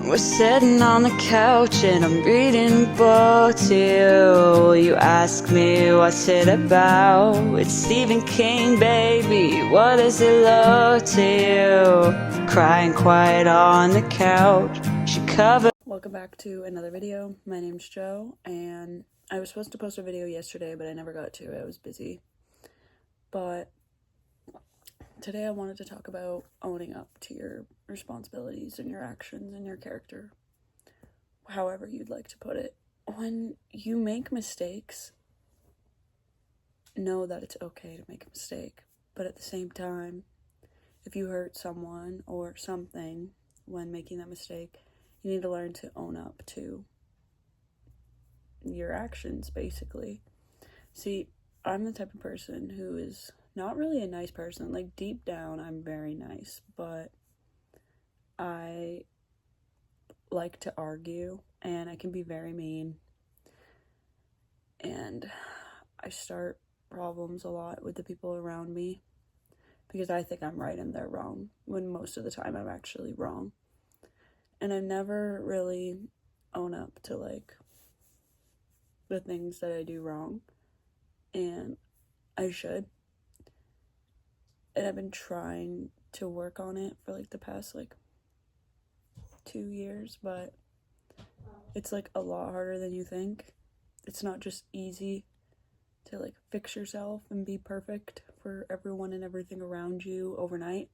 We're sitting on the couch and I'm reading a book to you. You ask me what's it about. It's Stephen King, baby, what does it look to you? Crying quiet on the couch. She covered. Welcome back to another video. My name's Joe, and I was supposed to post a video yesterday, but I never got to it. I was busy. But today I wanted to talk about owning up to your responsibilities and your actions and your character, however you'd like to put it. When you make mistakes, know that it's okay to make a mistake, but at the same time, if you hurt someone or something when making that mistake, you need to learn to own up to your actions, basically. See, I'm the type of person who is not really a nice person. Like, deep down, I'm very nice, but I like to argue, and I can be very mean, and I start problems a lot with the people around me because I think I'm right and they're wrong, when most of the time I'm actually wrong. And I never really own up to, like, the things that I do wrong, and I should. And I've been trying to work on it for, like, the past, 2 years, but it's, a lot harder than you think. It's not just easy to, fix yourself and be perfect for everyone and everything around you overnight.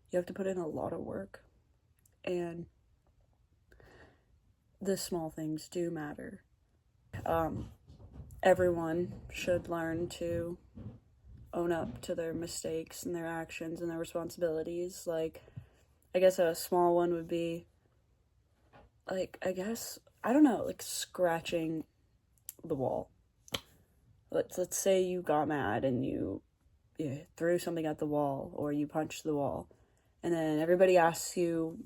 You have to put in a lot of work, and the small things do matter. Everyone should learn to own up to their mistakes and their actions and their responsibilities. I guess a small one would be, scratching the wall. Let's say you got mad and you threw something at the wall, or you punched the wall, and then everybody asks you,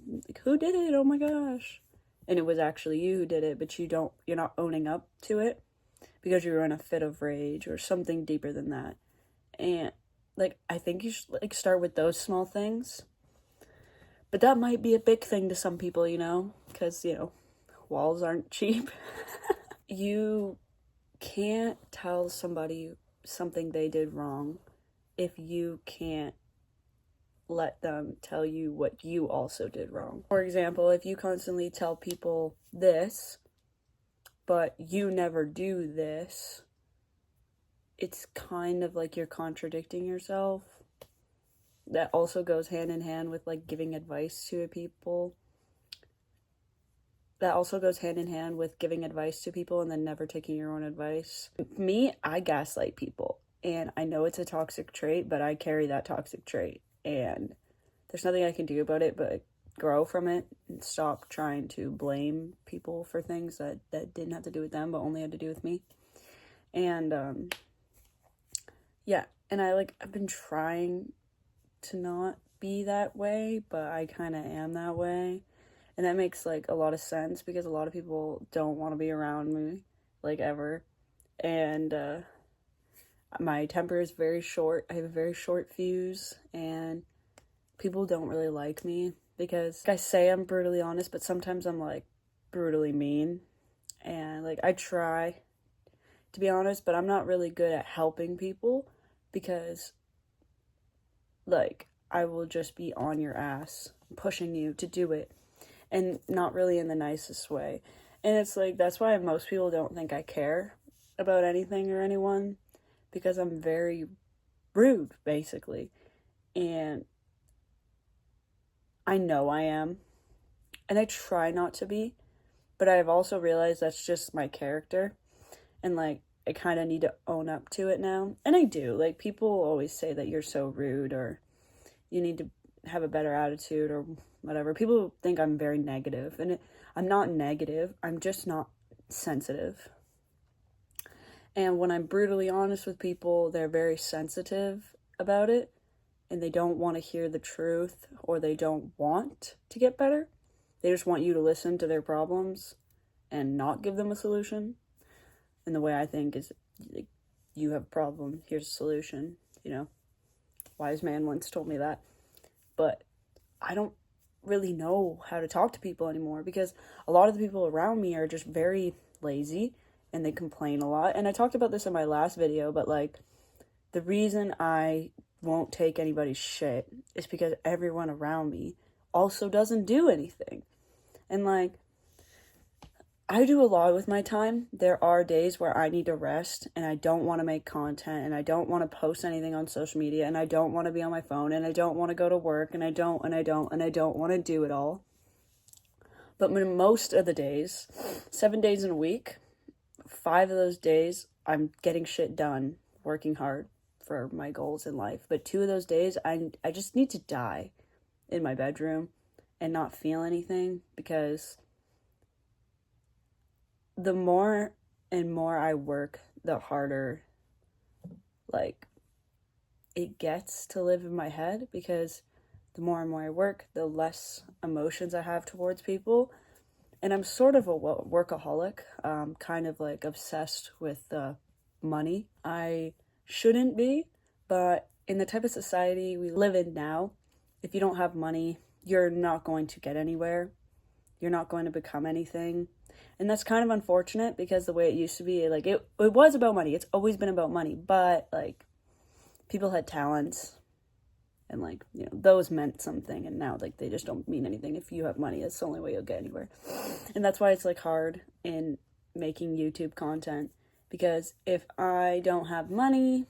who did it? Oh my gosh. And it was actually you who did it, but you're not owning up to it because you were in a fit of rage or something deeper than that. And, I think you should, start with those small things. But that might be a big thing to some people, because, walls aren't cheap. You can't tell somebody something they did wrong if you can't let them tell you what you also did wrong. For example, if you constantly tell people this, but you never do this, it's kind of like you're contradicting yourself. That also goes hand in hand with, giving advice to people. That also goes hand in hand with giving advice to people and then never taking your own advice. Me, I gaslight people. And I know it's a toxic trait, but I carry that toxic trait. And there's nothing I can do about it but grow from it and stop trying to blame people for things that didn't have to do with them, but only had to do with me. And, and I've been trying to not be that way, but I kind of am that way. And that makes, a lot of sense because a lot of people don't want to be around me, ever. And, my temper is very short. I have a very short fuse, and people don't really like me because I say I'm brutally honest, but sometimes I'm, brutally mean. And, I try to be honest, but I'm not really good at helping people because, I will just be on your ass, pushing you to do it, and not really in the nicest way. And it's that's why most people don't think I care about anything or anyone, because I'm very rude, basically. And I know I am, and I try not to be, but I've also realized that's just my character, and I kind of need to own up to it now. And I do. People always say that you're so rude, or you need to have a better attitude, or whatever. People think I'm very negative, and I'm not negative. I'm just not sensitive. And when I'm brutally honest with people, they're very sensitive about it, and they don't want to hear the truth, or they don't want to get better. They just want you to listen to their problems and not give them a solution. And the way I think is, you have a problem, here's a solution, Wise man once told me that. But I don't really know how to talk to people anymore, because a lot of the people around me are just very lazy and they complain a lot. And I talked about this in my last video, but like, the reason I won't take anybody's shit is because everyone around me also doesn't do anything. And like, I do a lot with my time. There are days where I need to rest and I don't want to make content and I don't want to post anything on social media and I don't want to be on my phone and I don't want to go to work and I don't want to do it all. But most of the days, 7 days in a week, 5 of those days, I'm getting shit done, working hard for my goals in life. But 2 of those days, I just need to die in my bedroom and not feel anything, because the more and more I work, the harder, like, it gets to live in my head, because the more and more I work, the less emotions I have towards people. And I'm sort of a workaholic, kind of like obsessed with money. I shouldn't be, but in the type of society we live in now, if you don't have money, you're not going to get anywhere. You're not going to become anything. And that's kind of unfortunate, because the way it used to be, like, it was about money. It's always been about money. But, like, people had talents. And, like, you know, those meant something. And now, like, they just don't mean anything. If you have money, that's the only way you'll get anywhere. And that's why it's, like, hard in making YouTube content. Because if I don't have money,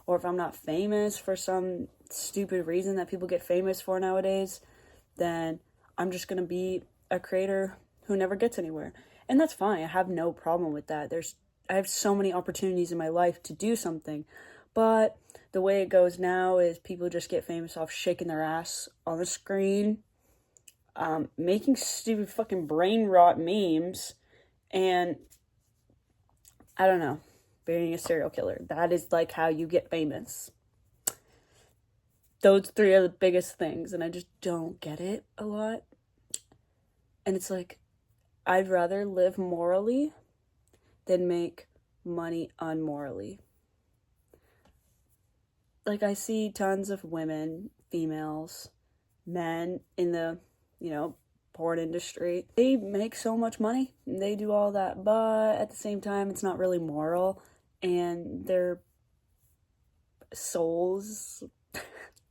or if I'm not famous for some stupid reason that people get famous for nowadays, then I'm just going to be a creator who never gets anywhere. And that's fine. I have no problem with that. I have so many opportunities in my life to do something. But the way it goes now is people just get famous off shaking their ass on the screen, making stupid fucking brain rot memes, and I don't know, being a serial killer. That is like how you get famous. Those 3 are the biggest things, and I just don't get it a lot. And it's like, I'd rather live morally than make money unmorally. Like, I see tons of women, females, men in the, you know, porn industry. They make so much money, and they do all that, but at the same time, it's not really moral, and their souls,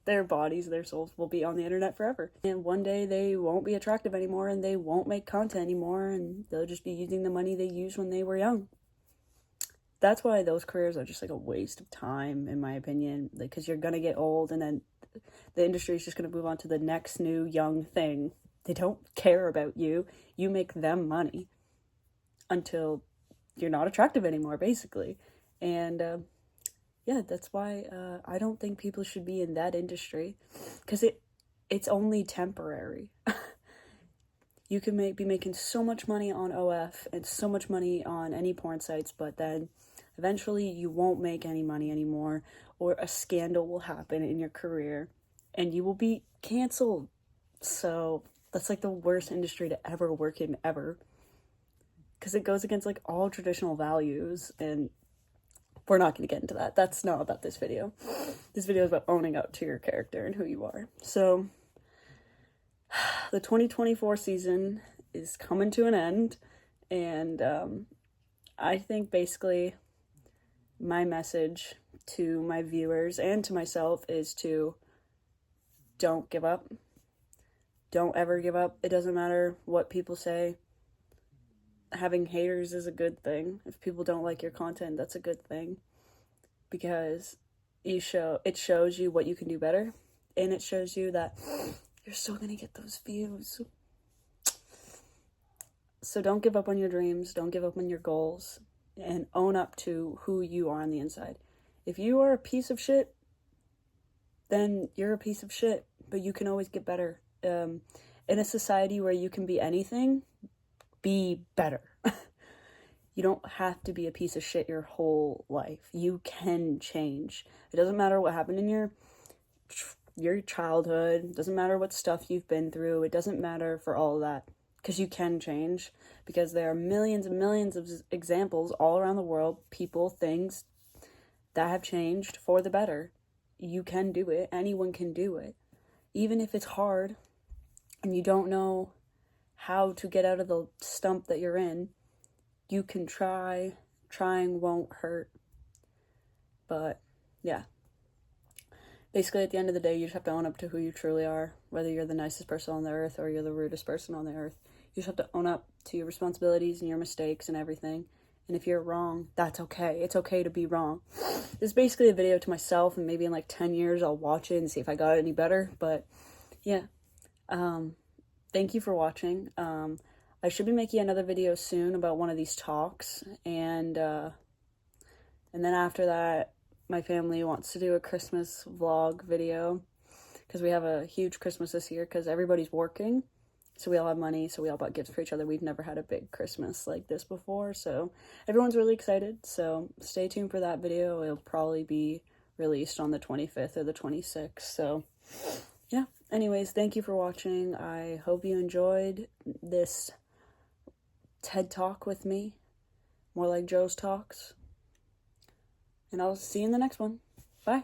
their bodies, their souls will be on the internet forever. And one day they won't be attractive anymore, and they won't make content anymore, and they'll just be using the money they used when they were young. That's why those careers are just like a waste of time, in my opinion, because you're gonna get old, and then the industry is just gonna move on to the next new young thing. They don't care about you. You make them money until you're not attractive anymore, basically. And yeah, that's why I don't think people should be in that industry, because it's only temporary. You can be making so much money on OF and so much money on any porn sites, but then eventually you won't make any money anymore, or a scandal will happen in your career and you will be canceled. So that's like the worst industry to ever work in, ever, because it goes against like all traditional values, and we're not going to get into that. That's not about this video. This video is about owning up to your character and who you are. So the 2024 season is coming to an end, and I think basically my message to my viewers and to myself is to don't give up. Don't ever give up. It doesn't matter what people say. Having haters is a good thing. If people don't like your content, that's a good thing, because it shows you what you can do better, and it shows you that you're still gonna get those views. So don't give up on your dreams, don't give up on your goals, and own up to who you are on the inside. If you are a piece of shit, then you're a piece of shit, but you can always get better. In a society where you can be anything, be better. You don't have to be a piece of shit your whole life. You can change. It doesn't matter what happened in your childhood. It doesn't matter what stuff you've been through. It doesn't matter for all of that, because you can change, because there are millions and millions of examples all around the world, people, things that have changed for the better. You can do it. Anyone can do it. Even if it's hard, and you don't know how to get out of the stump that you're in, you can try. Trying won't hurt. But yeah, basically at the end of the day, you just have to own up to who you truly are, whether you're the nicest person on the earth or you're the rudest person on the earth. You just have to own up to your responsibilities and your mistakes and everything. And if you're wrong, that's okay. It's okay to be wrong. This is basically a video to myself, and maybe in like 10 years I'll watch it and see if I got any better. But yeah, thank you for watching. I should be making another video soon about one of these talks, and then after that, my family wants to do a Christmas vlog video, because we have a huge Christmas this year, because everybody's working, so we all have money, so we all bought gifts for each other. We've never had a big Christmas like this before, so everyone's really excited, so stay tuned for that video. It'll probably be released on the 25th or the 26th, so yeah. Anyways, thank you for watching. I hope you enjoyed this TED Talk with me, more like Joe's Talks, and I'll see you in the next one. Bye.